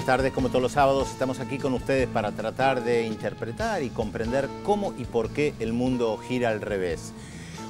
tardes. Como todos los sábados, estamos aquí con ustedes para tratar de interpretar y comprender cómo y por qué el mundo gira al revés.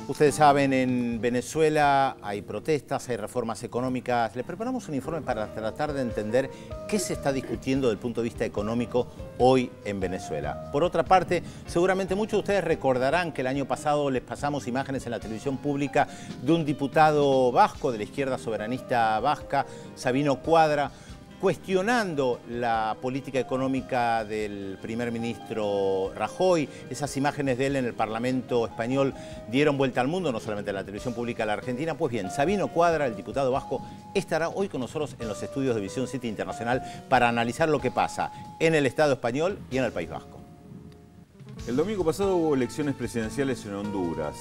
Ustedes saben, en Venezuela hay protestas, hay reformas económicas. Les preparamos un informe para tratar de entender qué se está discutiendo desde el punto de vista económico hoy en Venezuela. Por otra parte, seguramente muchos de ustedes recordarán que el año pasado les pasamos imágenes en la televisión pública de un diputado vasco de la izquierda soberanista vasca, Sabino Cuadra, cuestionando la política económica del primer ministro Rajoy. Esas imágenes de él en el Parlamento español dieron vuelta al mundo, no solamente en la televisión pública de la Argentina. Pues bien, Sabino Cuadra, el diputado vasco, estará hoy con nosotros en los estudios de Visión City Internacional para analizar lo que pasa en el Estado español y en el País Vasco. El domingo pasado hubo elecciones presidenciales en Honduras.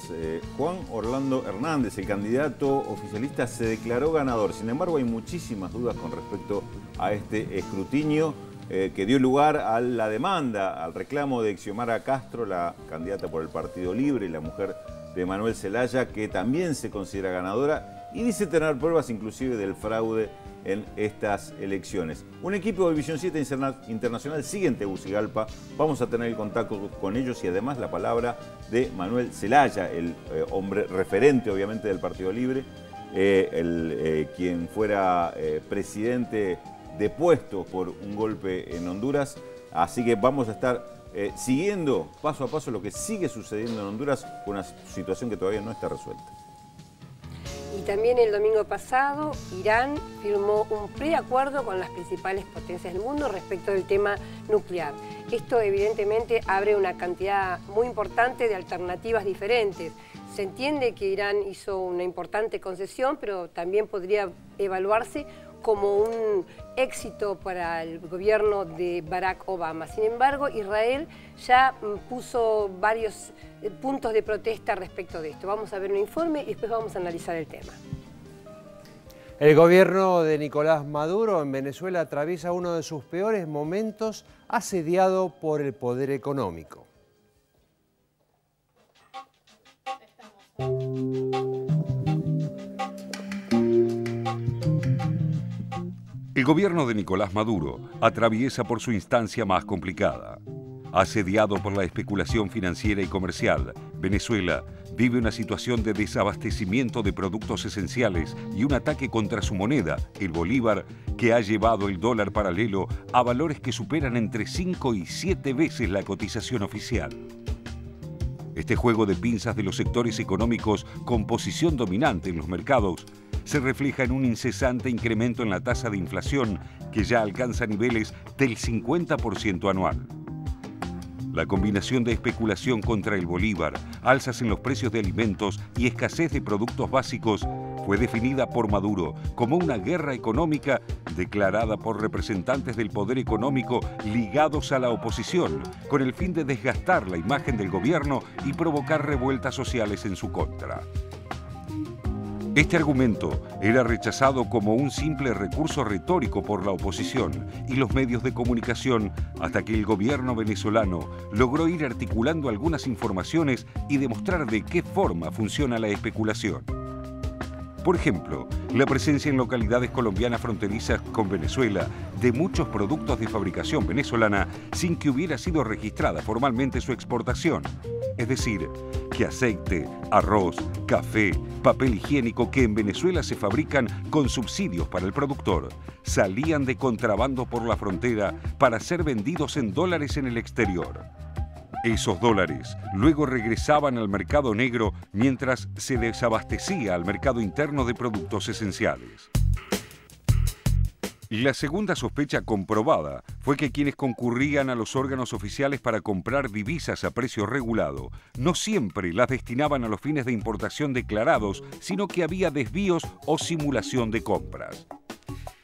Juan Orlando Hernández, el candidato oficialista, se declaró ganador. Sin embargo, hay muchísimas dudas con respecto a este escrutinio que dio lugar a la demanda, al reclamo de Xiomara Castro, la candidata por el Partido Libre y la mujer de Manuel Zelaya, que también se considera ganadora y dice tener pruebas inclusive del fraude en estas elecciones. Un equipo de Visión 7 Internacional sigue en Tegucigalpa. Vamos a tener el contacto con ellos y además la palabra de Manuel Zelaya, el hombre referente obviamente del Partido Libre, quien fuera presidente depuesto por un golpe en Honduras. Así que vamos a estar siguiendo paso a paso lo que sigue sucediendo en Honduras, con una situación que todavía no está resuelta. Y también el domingo pasado, Irán firmó un preacuerdo con las principales potencias del mundo respecto del tema nuclear. Esto evidentemente abre una cantidad muy importante de alternativas diferentes. Se entiende que Irán hizo una importante concesión, pero también podría evaluarse como un éxito para el gobierno de Barack Obama. Sin embargo, Israel ya puso varios puntos de protesta respecto de esto. Vamos a ver un informe y después vamos a analizar el tema. El gobierno de Nicolás Maduro en Venezuela atraviesa uno de sus peores momentos, asediado por el poder económico. El gobierno de Nicolás Maduro atraviesa por su instancia más complicada. Asediado por la especulación financiera y comercial, Venezuela vive una situación de desabastecimiento de productos esenciales y un ataque contra su moneda, el bolívar, que ha llevado el dólar paralelo a valores que superan entre 5 y 7 veces la cotización oficial. Este juego de pinzas de los sectores económicos con posición dominante en los mercados se refleja en un incesante incremento en la tasa de inflación que ya alcanza niveles del 50% anual. La combinación de especulación contra el bolívar, alzas en los precios de alimentos y escasez de productos básicos fue definida por Maduro como una guerra económica declarada por representantes del poder económico ligados a la oposición, con el fin de desgastar la imagen del gobierno y provocar revueltas sociales en su contra. Este argumento era rechazado como un simple recurso retórico por la oposición y los medios de comunicación hasta que el gobierno venezolano logró ir articulando algunas informaciones y demostrar de qué forma funciona la especulación. Por ejemplo, la presencia en localidades colombianas fronterizas con Venezuela de muchos productos de fabricación venezolana sin que hubiera sido registrada formalmente su exportación. Es decir, que aceite, arroz, café, papel higiénico que en Venezuela se fabrican con subsidios para el productor, salían de contrabando por la frontera para ser vendidos en dólares en el exterior. Esos dólares luego regresaban al mercado negro mientras se desabastecía al mercado interno de productos esenciales. La segunda sospecha comprobada fue que quienes concurrían a los órganos oficiales para comprar divisas a precio regulado no siempre las destinaban a los fines de importación declarados, sino que había desvíos o simulación de compras.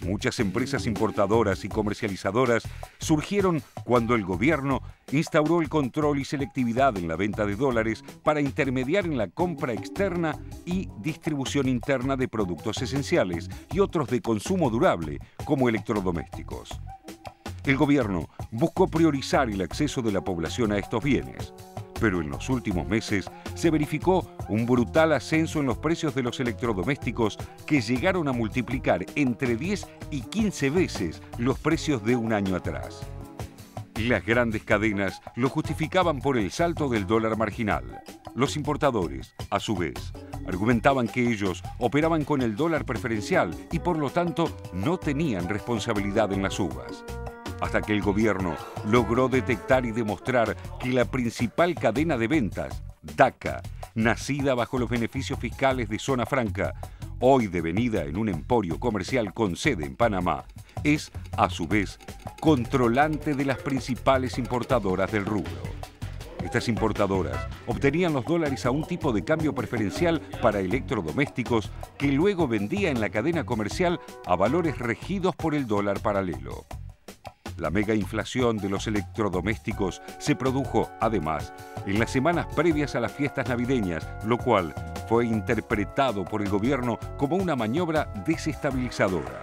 Muchas empresas importadoras y comercializadoras surgieron cuando el gobierno instauró el control y selectividad en la venta de dólares para intermediar en la compra externa y distribución interna de productos esenciales y otros de consumo durable, como electrodomésticos. El gobierno buscó priorizar el acceso de la población a estos bienes, Pero en los últimos meses se verificó un brutal ascenso en los precios de los electrodomésticos que llegaron a multiplicar entre 10 y 15 veces los precios de un año atrás. Las grandes cadenas lo justificaban por el salto del dólar marginal. Los importadores, a su vez, argumentaban que ellos operaban con el dólar preferencial y por lo tanto no tenían responsabilidad en las subas. Hasta que el gobierno logró detectar y demostrar que la principal cadena de ventas, DACA, nacida bajo los beneficios fiscales de Zona Franca, hoy devenida en un emporio comercial con sede en Panamá, es, a su vez, controlante de las principales importadoras del rubro. Estas importadoras obtenían los dólares a un tipo de cambio preferencial para electrodomésticos que luego vendía en la cadena comercial a valores regidos por el dólar paralelo. La megainflación de los electrodomésticos se produjo, además, en las semanas previas a las fiestas navideñas, lo cual fue interpretado por el gobierno como una maniobra desestabilizadora.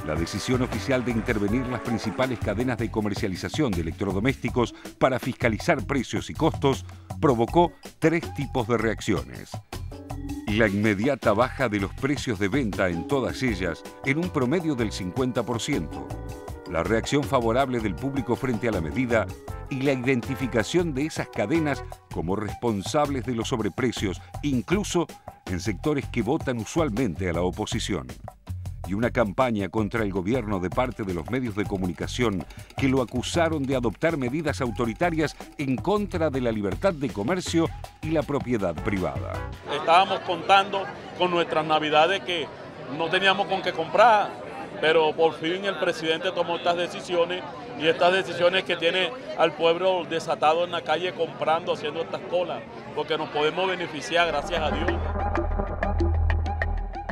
La decisión oficial de intervenir las principales cadenas de comercialización de electrodomésticos para fiscalizar precios y costos provocó 3 tipos de reacciones. La inmediata baja de los precios de venta en todas ellas en un promedio del 50%. La reacción favorable del público frente a la medida y la identificación de esas cadenas como responsables de los sobreprecios, incluso en sectores que votan usualmente a la oposición. Y una campaña contra el gobierno de parte de los medios de comunicación que lo acusaron de adoptar medidas autoritarias en contra de la libertad de comercio y la propiedad privada. Estábamos contando con nuestras navidades que no teníamos con qué comprar, pero por fin el presidente tomó estas decisiones y estas decisiones que tiene al pueblo desatado en la calle comprando, haciendo estas colas, porque nos podemos beneficiar, gracias a Dios.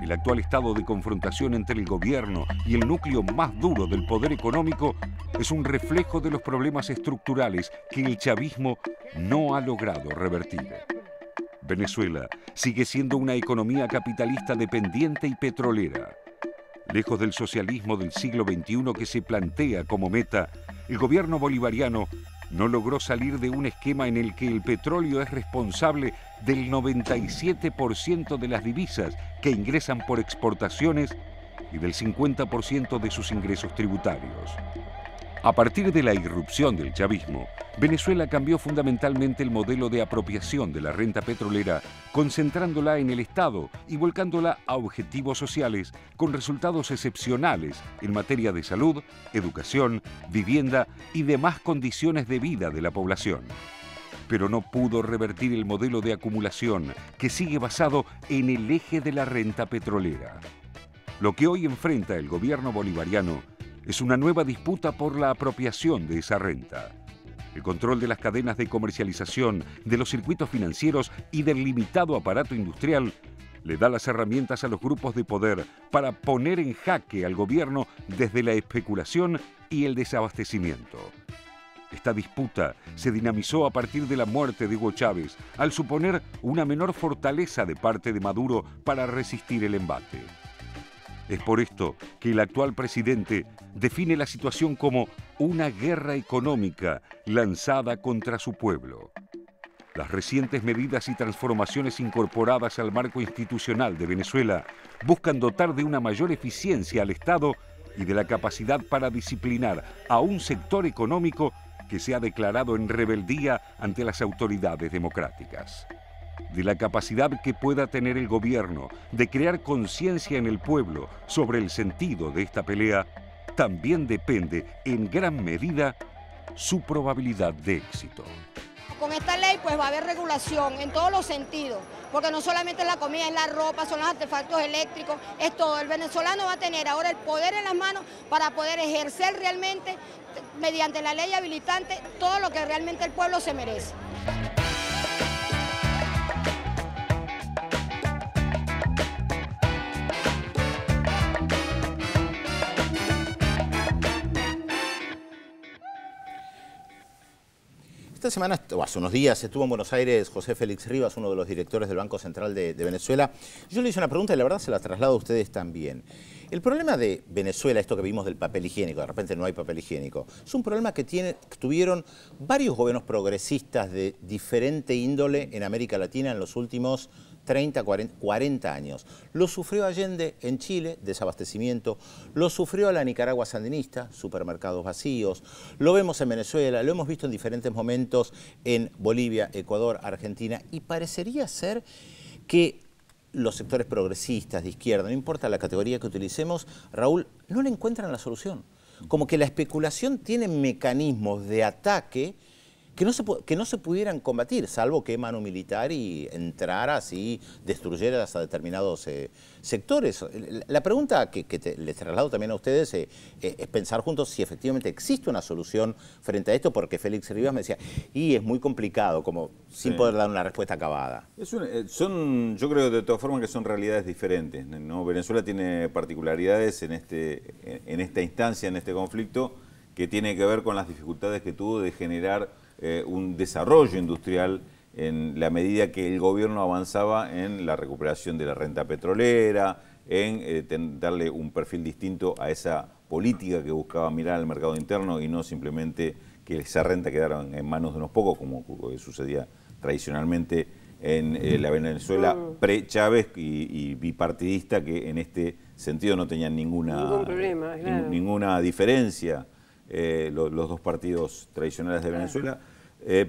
El actual estado de confrontación entre el gobierno y el núcleo más duro del poder económico es un reflejo de los problemas estructurales que el chavismo no ha logrado revertir. Venezuela sigue siendo una economía capitalista dependiente y petrolera. Lejos del socialismo del siglo XXI que se plantea como meta, el gobierno bolivariano no logró salir de un esquema en el que el petróleo es responsable del 97% de las divisas que ingresan por exportaciones y del 50% de sus ingresos tributarios. A partir de la irrupción del chavismo, Venezuela cambió fundamentalmente el modelo de apropiación de la renta petrolera, concentrándola en el Estado y volcándola a objetivos sociales con resultados excepcionales en materia de salud, educación, vivienda y demás condiciones de vida de la población. Pero no pudo revertir el modelo de acumulación que sigue basado en el eje de la renta petrolera. Lo que hoy enfrenta el gobierno bolivariano es una nueva disputa por la apropiación de esa renta. El control de las cadenas de comercialización, de los circuitos financieros y del limitado aparato industrial le da las herramientas a los grupos de poder para poner en jaque al gobierno desde la especulación y el desabastecimiento. Esta disputa se dinamizó a partir de la muerte de Hugo Chávez, al suponer una menor fortaleza de parte de Maduro para resistir el embate. Es por esto que el actual presidente define la situación como una guerra económica lanzada contra su pueblo. Las recientes medidas y transformaciones incorporadas al marco institucional de Venezuela buscan dotar de una mayor eficiencia al Estado y de la capacidad para disciplinar a un sector económico que se ha declarado en rebeldía ante las autoridades democráticas. De la capacidad que pueda tener el gobierno de crear conciencia en el pueblo sobre el sentido de esta pelea, también depende en gran medida su probabilidad de éxito. Con esta ley pues va a haber regulación en todos los sentidos, porque no solamente la comida, es la ropa, son los artefactos eléctricos, es todo. El venezolano va a tener ahora el poder en las manos para poder ejercer realmente, mediante la ley habilitante, todo lo que realmente el pueblo se merece. Esta semana, o hace unos días, estuvo en Buenos Aires José Félix Rivas, uno de los directores del Banco Central de Venezuela. Yo le hice una pregunta y la verdad se la traslado a ustedes también. El problema de Venezuela, esto que vimos del papel higiénico, de repente no hay papel higiénico, es un problema que tuvieron varios gobiernos progresistas de diferente índole en América Latina en los últimos 30, 40 años. Lo sufrió Allende en Chile, desabastecimiento. Lo sufrió la Nicaragua sandinista, supermercados vacíos. Lo vemos en Venezuela, lo hemos visto en diferentes momentos en Bolivia, Ecuador, Argentina. Y parecería ser que los sectores progresistas, de izquierda, no importa la categoría que utilicemos, Raúl, no le encuentran la solución. Como que la especulación tiene mecanismos de ataque que no se pudieran combatir, salvo que mano militar y entrara así, destruyera hasta determinados sectores. La pregunta que les traslado también a ustedes es pensar juntos si efectivamente existe una solución frente a esto, porque Félix Rivas me decía, y es muy complicado, como sin poder dar una respuesta acabada. Yo creo de todas formas que son realidades diferentes, ¿no? Venezuela tiene particularidades en esta instancia, en este conflicto, que tiene que ver con las dificultades que tuvo de generar un desarrollo industrial en la medida que el gobierno avanzaba en la recuperación de la renta petrolera, en darle un perfil distinto a esa política que buscaba mirar al mercado interno y no simplemente que esa renta quedara en manos de unos pocos, como sucedía tradicionalmente en la Venezuela pre-Chávez y bipartidista, que en este sentido no tenían ningún problema, ninguna diferencia. Los dos partidos tradicionales de Venezuela,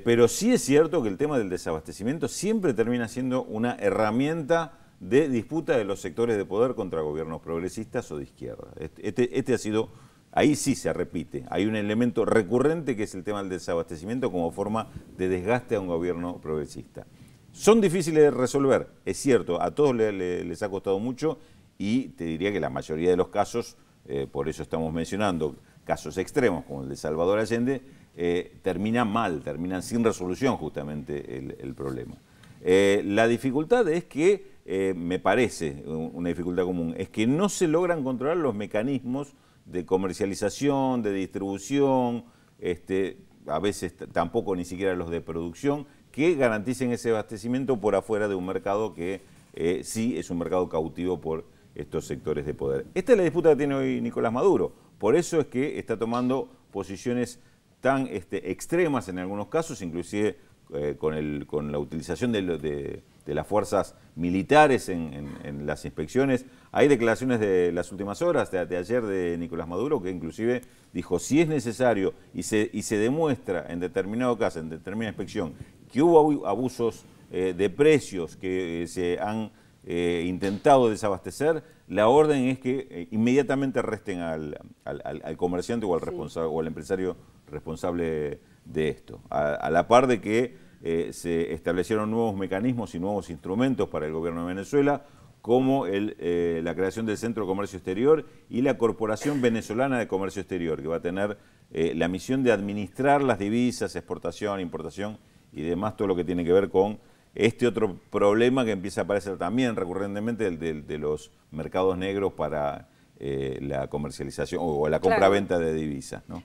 pero sí es cierto que el tema del desabastecimiento siempre termina siendo una herramienta de disputa de los sectores de poder contra gobiernos progresistas o de izquierda. Este ha sido, ahí sí se repite, hay un elemento recurrente que es el tema del desabastecimiento como forma de desgaste a un gobierno progresista. Son difíciles de resolver, es cierto, a todos les ha costado mucho y te diría que la mayoría de los casos, por eso estamos mencionando casos extremos como el de Salvador Allende, terminan mal, terminan sin resolución justamente el problema. La dificultad es que, me parece una dificultad común, es que no se logran controlar los mecanismos de comercialización, de distribución, a veces tampoco ni siquiera los de producción, que garanticen ese abastecimiento por afuera de un mercado que sí es un mercado cautivo por estos sectores de poder. Esta es la disputa que tiene hoy Nicolás Maduro. Por eso es que está tomando posiciones tan extremas en algunos casos, inclusive con la utilización de las fuerzas militares en las inspecciones. Hay declaraciones de las últimas horas, de ayer, de Nicolás Maduro, que inclusive dijo, si es necesario y se demuestra en determinado caso, en determinada inspección, que hubo abusos de precios, que se han intentado desabastecer, la orden es que inmediatamente arresten al comerciante o al responsable o al empresario responsable de esto. A la par de que se establecieron nuevos mecanismos y nuevos instrumentos para el gobierno de Venezuela, como la creación del Centro de Comercio Exterior y la Corporación Venezolana de Comercio Exterior, que va a tener la misión de administrar las divisas, exportación, importación y demás, todo lo que tiene que ver con este otro problema que empieza a aparecer también recurrentemente, de los mercados negros para la comercialización o la compra-venta de divisas, ¿no?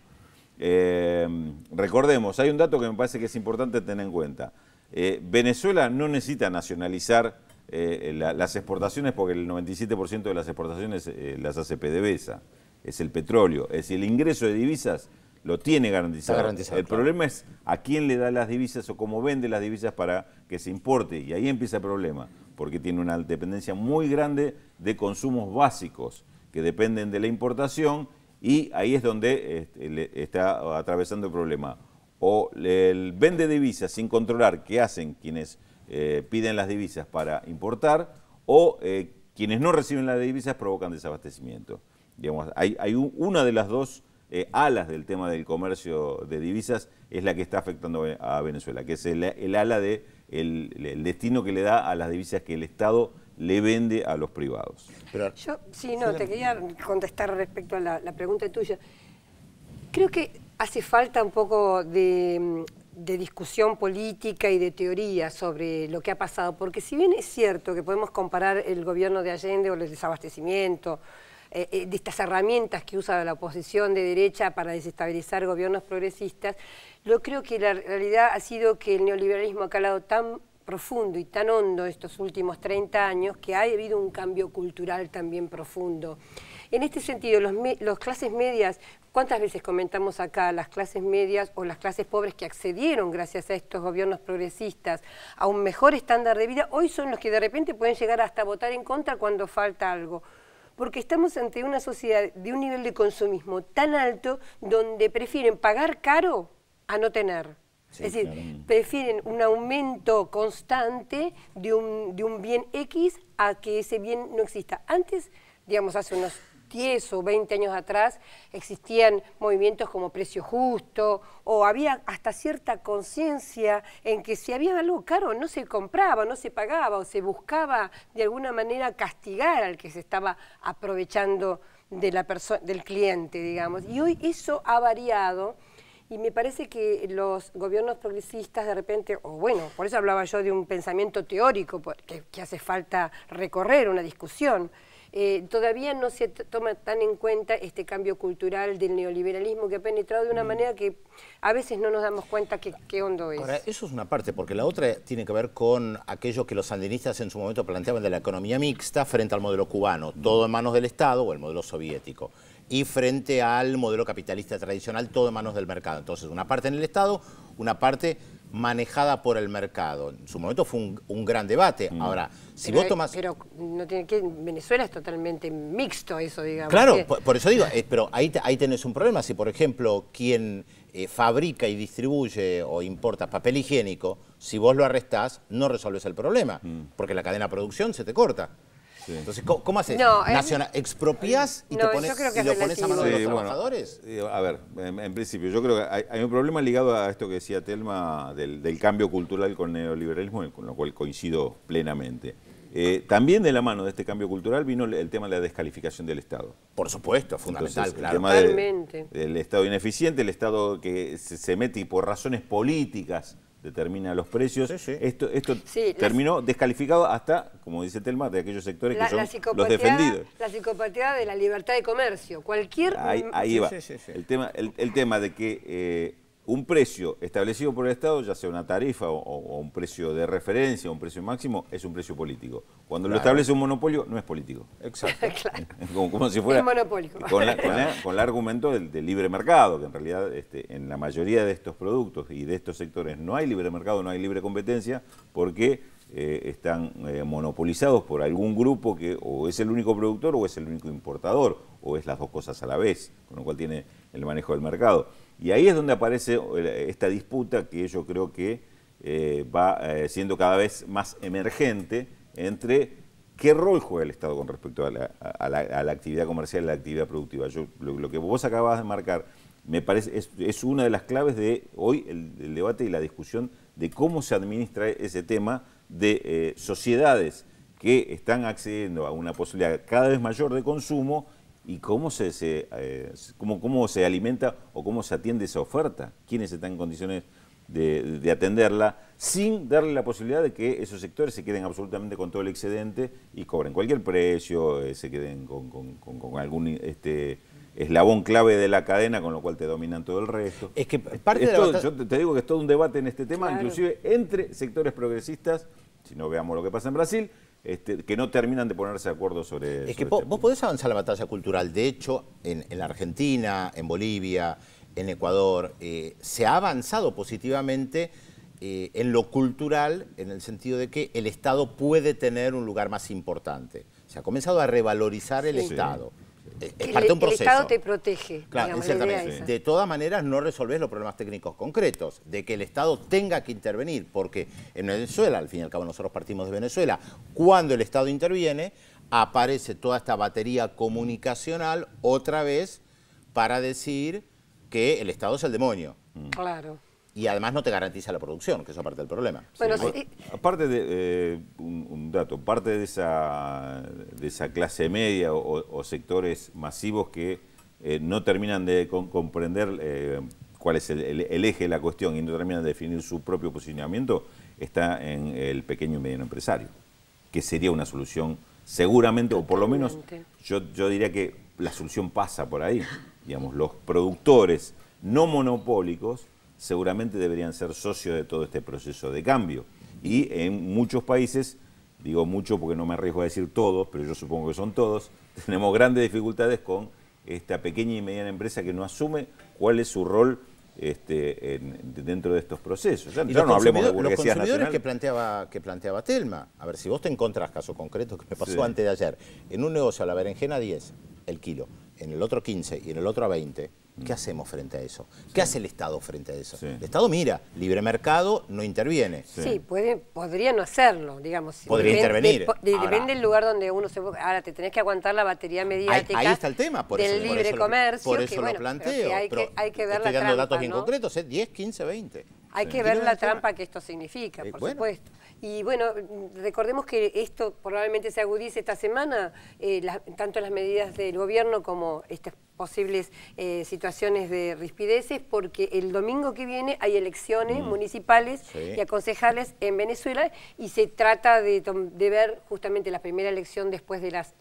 Recordemos, hay un dato que me parece que es importante tener en cuenta. Venezuela no necesita nacionalizar las exportaciones porque el 97% de las exportaciones las hace PDVSA, es el petróleo, es decir, el ingreso de divisas lo tiene garantizado. El problema es a quién le da las divisas o cómo vende las divisas para que se importe. Y ahí empieza el problema, porque tiene una dependencia muy grande de consumos básicos que dependen de la importación y ahí es donde está atravesando el problema. O vende divisas sin controlar qué hacen quienes piden las divisas para importar o quienes no reciben las divisas provocan desabastecimiento. Digamos, hay una de las dos alas del tema del comercio de divisas es la que está afectando a Venezuela, que es el ala de el destino que le da a las divisas que el Estado le vende a los privados. Yo, te quería contestar respecto a la pregunta tuya. Creo que hace falta un poco de discusión política y de teoría sobre lo que ha pasado, porque si bien es cierto que podemos comparar el gobierno de Allende o el desabastecimiento, de estas herramientas que usa la oposición de derecha para desestabilizar gobiernos progresistas, yo creo que la realidad ha sido que el neoliberalismo ha calado tan profundo y tan hondo estos últimos 30 años que ha habido un cambio cultural también profundo. En este sentido, las clases medias, ¿cuántas veces comentamos acá las clases medias o las clases pobres que accedieron gracias a estos gobiernos progresistas a un mejor estándar de vida, hoy son los que de repente pueden llegar hasta votar en contra cuando falta algo? Porque estamos ante una sociedad de un nivel de consumismo tan alto donde prefieren pagar caro a no tener. Sí, es decir, claro, prefieren un aumento constante de un bien X a que ese bien no exista. Antes, digamos, hace unos 10 o 20 años atrás, existían movimientos como precio justo, o había hasta cierta conciencia en que si había algo caro no se compraba, no se pagaba, o se buscaba de alguna manera castigar al que se estaba aprovechando de del cliente, digamos. Y hoy eso ha variado. Y me parece que los gobiernos progresistas de repente, o bueno, por eso hablaba yo de un pensamiento teórico que hace falta recorrer, una discusión, todavía no se toma tan en cuenta este cambio cultural del neoliberalismo que ha penetrado de una manera que a veces no nos damos cuenta qué hondo es. Ahora, eso es una parte, porque la otra tiene que ver con aquello que los sandinistas en su momento planteaban de la economía mixta frente al modelo cubano, todo en manos del Estado o el modelo soviético, y frente al modelo capitalista tradicional, todo en manos del mercado. Entonces, una parte en el Estado, una parte manejada por el mercado. En su momento fue un gran debate. Ahora, si vos tomás... Pero no tiene que, Venezuela es totalmente mixto eso, digamos. Claro, por eso digo, pero ahí tenés un problema. Si, por ejemplo, quien fabrica y distribuye o importa papel higiénico, si vos lo arrestás, no resolves el problema, porque la cadena de producción se te corta. Sí. Entonces, ¿cómo haces? No, ¿expropiás y, lo pones a mano de los trabajadores? A ver, en principio, yo creo que hay un problema ligado a esto que decía Telma del cambio cultural con el neoliberalismo, con lo cual coincido plenamente. También de la mano de este cambio cultural vino el tema de la descalificación del Estado. Por supuesto, fundamental, entonces, claro. El tema del Estado ineficiente, el Estado que se mete y por razones políticas determina los precios. Sí, sí. Esto terminó descalificado hasta, como dice Telma, de aquellos sectores que son los defendidos. La psicopatía de la libertad de comercio. Cualquier... Ahí va. Sí. El tema de que un precio establecido por el Estado, ya sea una tarifa o un precio de referencia, un precio máximo, es un precio político. Cuando lo establece un monopolio, no es político. Exacto. Claro. Como si fuera... Es monopólico. Con el argumento del libre mercado, que en realidad en la mayoría de estos productos y de estos sectores no hay libre mercado, no hay libre competencia, porque están monopolizados por algún grupo que o es el único productor o es el único importador, o es las dos cosas a la vez, con lo cual tiene el manejo del mercado. Y ahí es donde aparece esta disputa que yo creo que va siendo cada vez más emergente entre qué rol juega el Estado con respecto a la actividad comercial y la actividad productiva. Lo que vos acabas de marcar me parece es una de las claves de hoy el debate y la discusión de cómo se administra ese tema de sociedades que están accediendo a una posibilidad cada vez mayor de consumo y cómo se alimenta o cómo se atiende esa oferta, quiénes están en condiciones de atenderla, sin darle la posibilidad de que esos sectores se queden absolutamente con todo el excedente y cobren cualquier precio, se queden con algún eslabón clave de la cadena, con lo cual te dominan todo el resto. Es que parte yo te digo que es todo un debate en este tema, claro, inclusive entre sectores progresistas, si no veamos lo que pasa en Brasil, que no terminan de ponerse de acuerdo sobre... Es que vos podés avanzar la batalla cultural. De hecho, en la Argentina, en Bolivia, en Ecuador, se ha avanzado positivamente en lo cultural, en el sentido de que el Estado puede tener un lugar más importante. Se ha comenzado a revalorizar el Estado. Es parte de un proceso. El Estado te protege. Claro, exactamente. De todas maneras no resolvés los problemas técnicos concretos, de que el Estado tenga que intervenir, porque en Venezuela, al fin y al cabo nosotros partimos de Venezuela, cuando el Estado interviene, aparece toda esta batería comunicacional otra vez para decir que el Estado es el demonio. Claro. Y además no te garantiza la producción, que eso es parte del problema. Bueno, sí. Aparte de un dato, parte de esa clase media o sectores masivos que no terminan de comprender cuál es el eje de la cuestión y no terminan de definir su propio posicionamiento, está en el pequeño y mediano empresario, que sería una solución seguramente, o por lo menos yo diría que la solución pasa por ahí. Digamos, los productores no monopólicos seguramente deberían ser socios de todo este proceso de cambio. Y en muchos países, digo mucho porque no me arriesgo a decir todos, pero yo supongo que son todos, tenemos grandes dificultades con esta pequeña y mediana empresa que no asume cuál es su rol dentro de estos procesos. Ya no hablemos de burguesía nacional. Los consumidores que planteaba Telma, a ver, si vos te encontrás, caso concreto que me pasó antes de ayer, en un negocio a la berenjena 10 el kilo, en el otro 15 y en el otro a 20, ¿qué hacemos frente a eso? ¿Qué hace el Estado frente a eso? El Estado mira, libre mercado, no interviene. Sí, podría no hacerlo, digamos. Podría intervenir. Depende del lugar donde uno se... Ahora, te tenés que aguantar la batería mediática. Ahí está el tema, del libre comercio. Por eso lo planteo. Hay que ver la trampa, estoy dando datos bien concretos, 10, 15, 20. Hay que ver la trampa que esto significa, por supuesto. Y bueno, recordemos que esto probablemente se agudice esta semana, tanto las medidas del gobierno como estas posibles situaciones de rispideces, porque el domingo que viene hay elecciones municipales y concejales en Venezuela, y se trata de ver justamente la primera elección después de las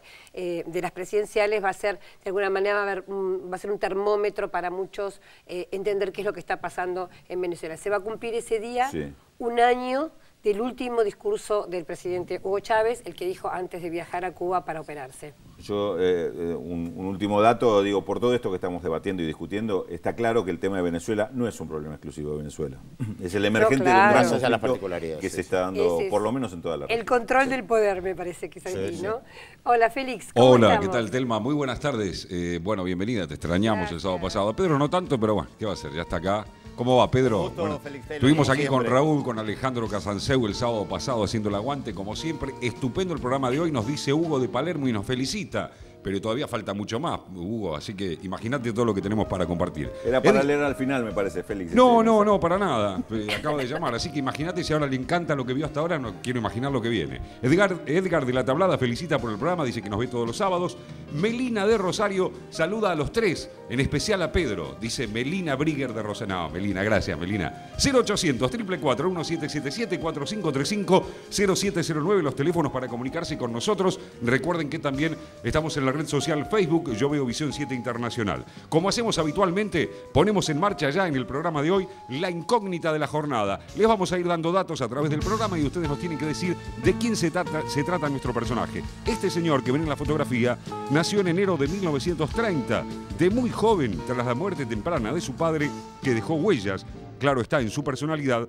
presidenciales. Va a ser, de alguna manera, va a ser un termómetro para muchos entender qué es lo que está pasando en Venezuela. Se va a cumplir ese día un año del último discurso del presidente Hugo Chávez, el que dijo antes de viajar a Cuba para operarse. Yo, un último dato, digo, por todo esto que estamos debatiendo y discutiendo, está claro que el tema de Venezuela no es un problema exclusivo de Venezuela. Es el emergente de un gran conflicto que se está dando, por lo menos en toda la región. El control del poder, me parece que es aquí, ¿no? Hola, Félix, ¿cómo Hola, estamos? ¿qué tal, Telma? Muy buenas tardes. Bueno, bienvenida, te extrañamos el sábado pasado. Pedro no tanto, pero bueno, ¿qué va a hacer? Ya está acá. ¿Cómo va, Pedro? Bueno, estuvimos aquí con Raúl, con Alejandro Casanseu el sábado pasado haciendo el aguante, como siempre. Estupendo el programa de hoy, nos dice Hugo de Palermo y nos felicita. Pero todavía falta mucho más, Hugo, así que imagínate todo lo que tenemos para compartir. Era para leer al final, me parece, Félix. No, para nada. Acabo de llamar, así que imagínate si ahora le encanta lo que vio hasta ahora, no quiero imaginar lo que viene. Edgar de la Tablada felicita por el programa, dice que nos ve todos los sábados. Melina de Rosario saluda a los tres, en especial a Pedro, dice Melina Brigger de Rosario. No, Melina, gracias, Melina. 0800 444 1777 4535 0709, los teléfonos para comunicarse con nosotros. Recuerden que también estamos en la red social Facebook, Yo Veo Visión 7 Internacional. Como hacemos habitualmente, ponemos en marcha ya en el programa de hoy la incógnita de la jornada. Les vamos a ir dando datos a través del programa y ustedes nos tienen que decir de quién se trata nuestro personaje. Este señor que ven en la fotografía nació en enero de 1930, de muy joven, tras la muerte temprana de su padre, que dejó huellas, claro está, en su personalidad.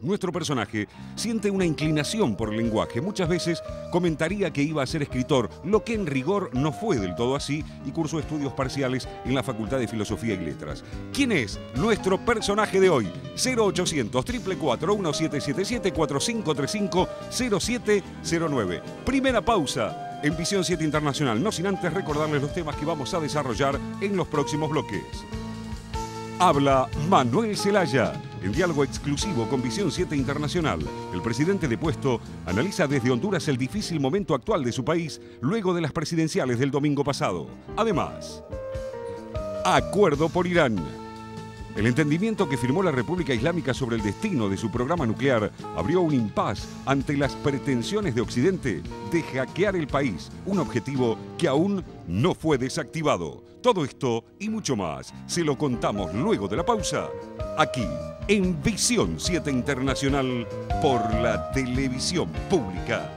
Nuestro personaje siente una inclinación por el lenguaje. Muchas veces comentaría que iba a ser escritor, lo que en rigor no fue del todo así, y cursó estudios parciales en la Facultad de Filosofía y Letras. ¿Quién es nuestro personaje de hoy? 0800 444 1777 4535 0709. Primera pausa en Visión 7 Internacional, no sin antes recordarles los temas que vamos a desarrollar en los próximos bloques. Habla Manuel Zelaya, en diálogo exclusivo con Visión 7 Internacional. El presidente depuesto analiza desde Honduras el difícil momento actual de su país luego de las presidenciales del domingo pasado. Además, acuerdo por Irán. El entendimiento que firmó la República Islámica sobre el destino de su programa nuclear abrió un impas ante las pretensiones de Occidente de hackear el país, un objetivo que aún no fue desactivado. Todo esto y mucho más se lo contamos luego de la pausa, aquí en Visión 7 Internacional por la televisión pública